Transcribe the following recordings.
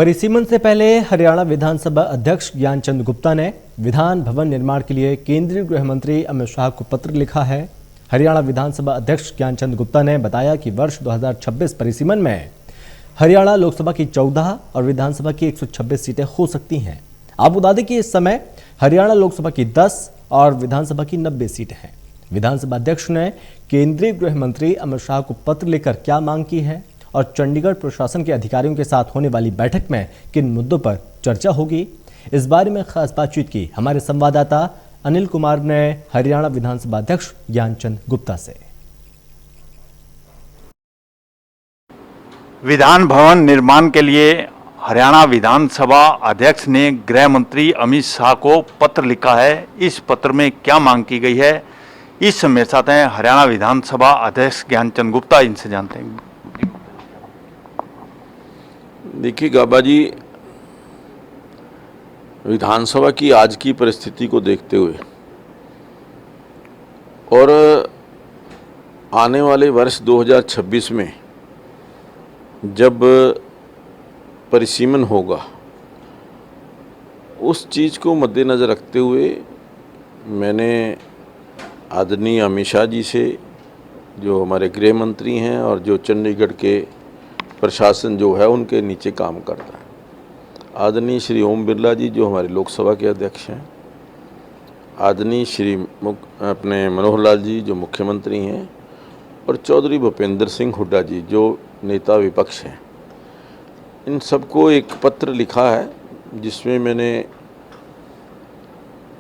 परिसीमन से पहले हरियाणा विधानसभा अध्यक्ष ज्ञानचंद गुप्ता ने विधान भवन निर्माण के लिए केंद्रीय गृह मंत्री अमित शाह को पत्र लिखा है। हरियाणा विधानसभा अध्यक्ष ज्ञानचंद गुप्ता ने बताया कि वर्ष 2026 परिसीमन में हरियाणा लोकसभा की 14 और विधानसभा की 126 सीटें हो सकती हैं। आपको बता दें कि इस समय हरियाणा लोकसभा की 10 और विधानसभा की 90 सीटें हैं। विधानसभा अध्यक्ष ने केंद्रीय गृह मंत्री अमित शाह को पत्र लिखकर क्या मांग की है और चंडीगढ़ प्रशासन के अधिकारियों के साथ होने वाली बैठक में किन मुद्दों पर चर्चा होगी, इस बारे में खास बातचीत की हमारे संवाददाता अनिल कुमार ने हरियाणा विधानसभा अध्यक्ष ज्ञानचंद गुप्ता से। विधान भवन निर्माण के लिए हरियाणा विधानसभा अध्यक्ष ने गृह मंत्री अमित शाह को पत्र लिखा है। इस पत्र में क्या मांग की गई है, इस समय मेरे साथ हैं हरियाणा विधानसभा अध्यक्ष ज्ञानचंद गुप्ता। इनसे जानते हैं। देखिए गाबा जी, विधानसभा की आज की परिस्थिति को देखते हुए और आने वाले वर्ष 2026 में जब परिसीमन होगा, उस चीज़ को मद्देनज़र रखते हुए मैंने आदरणीय अमित शाह जी से, जो हमारे गृह मंत्री हैं और जो चंडीगढ़ के प्रशासन जो है उनके नीचे काम करता है, आदरणीय श्री ओम बिरला जी जो हमारे लोकसभा के अध्यक्ष हैं, आदरणीय श्री अपने मनोहर लाल जी जो मुख्यमंत्री हैं, और चौधरी भूपेंद्र सिंह हुड्डा जी जो नेता विपक्ष हैं, इन सबको एक पत्र लिखा है जिसमें मैंने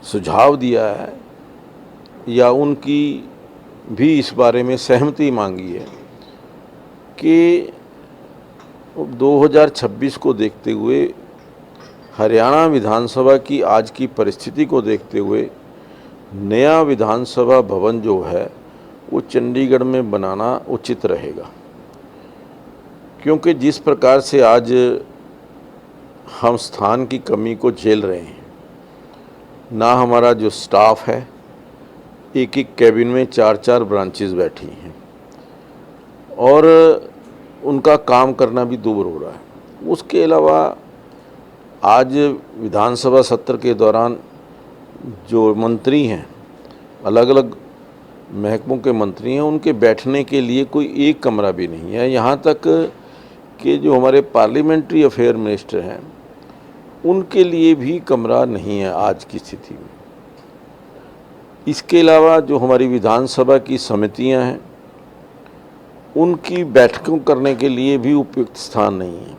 सुझाव दिया है या उनकी भी इस बारे में सहमति मांगी है कि 2026 को देखते हुए, हरियाणा विधानसभा की आज की परिस्थिति को देखते हुए नया विधानसभा भवन जो है वो चंडीगढ़ में बनाना उचित रहेगा। क्योंकि जिस प्रकार से आज हम स्थान की कमी को झेल रहे हैं, ना हमारा जो स्टाफ है, एक एक कैबिन में 4-4 ब्रांचेस बैठी हैं और उनका काम करना भी दूभर हो रहा है। उसके अलावा आज विधानसभा सत्र के दौरान जो मंत्री हैं, अलग अलग महकमों के मंत्री हैं, उनके बैठने के लिए कोई एक कमरा भी नहीं है। यहाँ तक कि जो हमारे पार्लियामेंट्री अफेयर मिनिस्टर हैं, उनके लिए भी कमरा नहीं है आज की स्थिति में। इसके अलावा जो हमारी विधानसभा की समितियां हैं, उनकी बैठकों करने के लिए भी उपयुक्त स्थान नहीं है।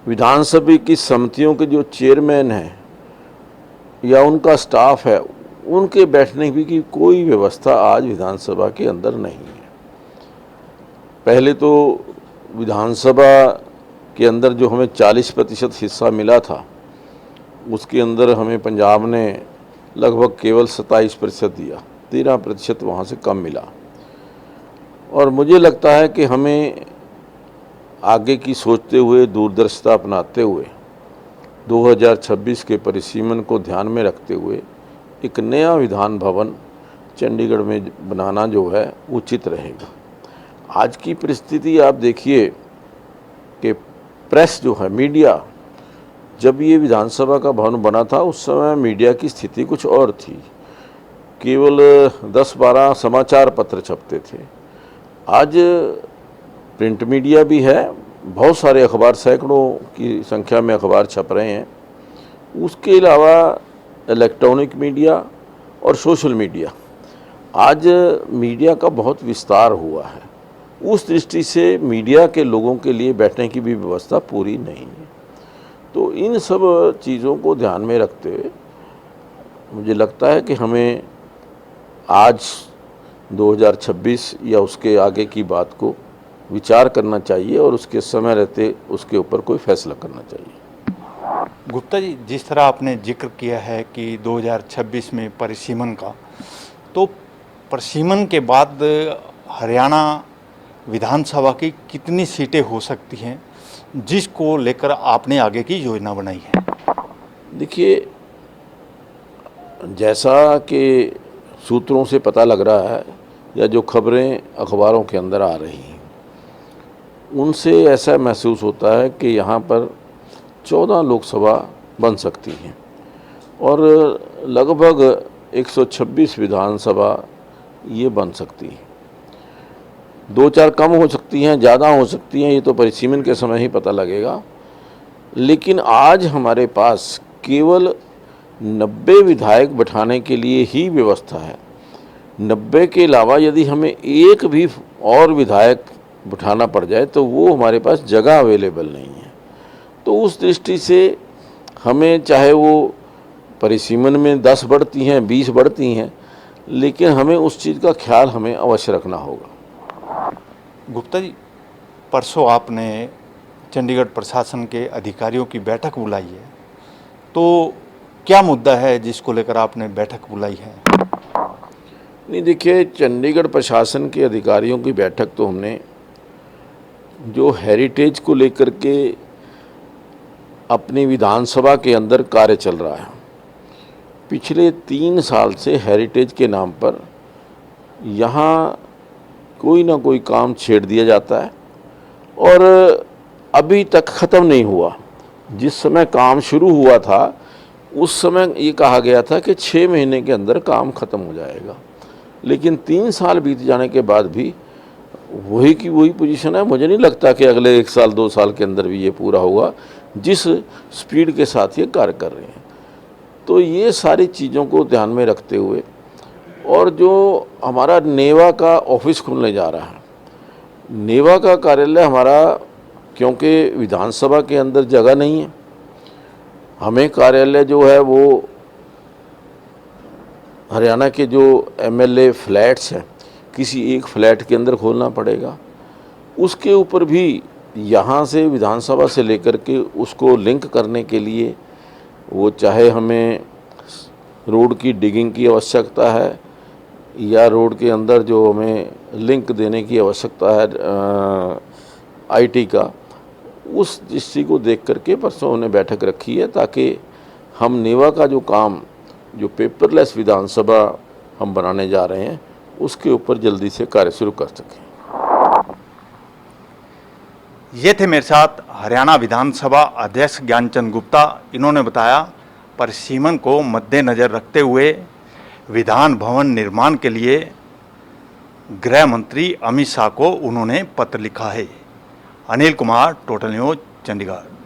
विधानसभा की समितियों के जो चेयरमैन हैं या उनका स्टाफ है, उनके बैठने की कोई व्यवस्था आज विधानसभा के अंदर नहीं है। पहले तो विधानसभा के अंदर जो हमें 40% हिस्सा मिला था, उसके अंदर हमें पंजाब ने लगभग केवल 27% दिया, 13% वहाँ से कम मिला। और मुझे लगता है कि हमें आगे की सोचते हुए, दूरदर्शिता अपनाते हुए, 2026 के परिसीमन को ध्यान में रखते हुए एक नया विधान भवन चंडीगढ़ में बनाना जो है उचित रहेगा। आज की परिस्थिति आप देखिए कि प्रेस जो है, मीडिया, जब ये विधानसभा का भवन बना था उस समय मीडिया की स्थिति कुछ और थी। केवल 10-12 समाचार पत्र छपते थे। आज प्रिंट मीडिया भी है, बहुत सारे अखबार, सैकड़ों की संख्या में अखबार छप रहे हैं। उसके अलावा इलेक्ट्रॉनिक मीडिया और सोशल मीडिया, आज मीडिया का बहुत विस्तार हुआ है। उस दृष्टि से मीडिया के लोगों के लिए बैठने की भी व्यवस्था पूरी नहीं है। तो इन सब चीज़ों को ध्यान में रखते हुए मुझे लगता है कि हमें आज 2026 या उसके आगे की बात को विचार करना चाहिए और उसके समय रहते उसके ऊपर कोई फैसला करना चाहिए। गुप्ता जी, जिस तरह आपने जिक्र किया है कि 2026 में परिसीमन का, तो परिसीमन के बाद हरियाणा विधानसभा की कितनी सीटें हो सकती हैं, जिसको लेकर आपने आगे की योजना बनाई है? देखिए, जैसा कि सूत्रों से पता लग रहा है या जो खबरें अखबारों के अंदर आ रही हैं, उनसे ऐसा महसूस होता है कि यहाँ पर 14 लोकसभा बन सकती हैं और लगभग 126 विधानसभा ये बन सकती है। 2-4 कम हो सकती हैं, ज़्यादा हो सकती हैं, ये तो परिसीमन के समय ही पता लगेगा। लेकिन आज हमारे पास केवल 90 विधायक बैठाने के लिए ही व्यवस्था है। 90 के अलावा यदि हमें एक भी और विधायक बैठाना पड़ जाए तो वो हमारे पास जगह अवेलेबल नहीं है। तो उस दृष्टि से हमें चाहे वो परिसीमन में 10 बढ़ती हैं, 20 बढ़ती हैं, लेकिन हमें उस चीज़ का ख्याल हमें अवश्य रखना होगा। गुप्ता जी, परसों आपने चंडीगढ़ प्रशासन के अधिकारियों की बैठक बुलाई है, तो क्या मुद्दा है जिसको लेकर आपने बैठक बुलाई है? नहीं, देखिए, चंडीगढ़ प्रशासन के अधिकारियों की बैठक तो हमने जो हेरिटेज को लेकर के अपनी विधानसभा के अंदर कार्य चल रहा है, पिछले 3 साल से हेरिटेज के नाम पर यहाँ कोई ना कोई काम छेड़ दिया जाता है और अभी तक ख़त्म नहीं हुआ। जिस समय काम शुरू हुआ था उस समय ये कहा गया था कि 6 महीने के अंदर काम ख़त्म हो जाएगा, लेकिन 3 साल बीत जाने के बाद भी वही की वही पोजीशन है। मुझे नहीं लगता कि अगले 1 साल 2 साल के अंदर भी ये पूरा होगा, जिस स्पीड के साथ ये कार्य कर रहे हैं। तो ये सारी चीज़ों को ध्यान में रखते हुए और जो हमारा नेवा का ऑफिस खुलने जा रहा है, नेवा का कार्यालय हमारा, क्योंकि विधानसभा के अंदर जगह नहीं है, हमें कार्यालय जो है वो हरियाणा के जो एमएलए फ्लैट्स हैं, किसी एक फ्लैट के अंदर खोलना पड़ेगा। उसके ऊपर भी यहाँ से विधानसभा से लेकर के उसको लिंक करने के लिए वो चाहे हमें रोड की डिगिंग की आवश्यकता है या रोड के अंदर जो हमें लिंक देने की आवश्यकता है आईटी का, उस दृष्टि को देख करके परसों उन्होंने बैठक रखी है ताकि हम नेवा का जो काम, जो पेपरलेस विधानसभा हम बनाने जा रहे हैं, उसके ऊपर जल्दी से कार्य शुरू कर सकें। ये थे मेरे साथ हरियाणा विधानसभा अध्यक्ष ज्ञानचंद गुप्ता। इन्होंने बताया परिसीमन को मद्देनज़र रखते हुए विधान भवन निर्माण के लिए गृह मंत्री अमित शाह को उन्होंने पत्र लिखा है। Anil Kumar, total news, Chandigarh.